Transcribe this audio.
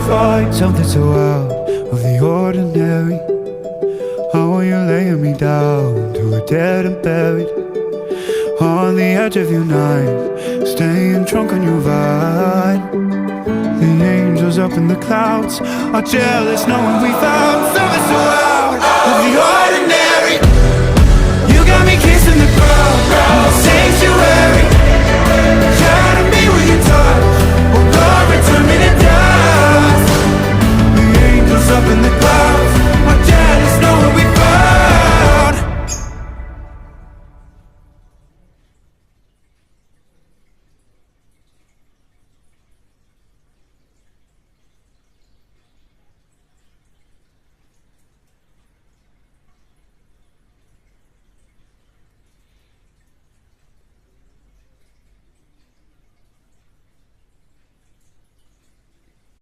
find something so out of the ordinary. How are you laying me down to a dead and buried on the edge of your night, staying drunk on your vine. The angels up in the clouds are jealous knowing we found something so out of the ordinary. You got me kissing the ground, sanctuary.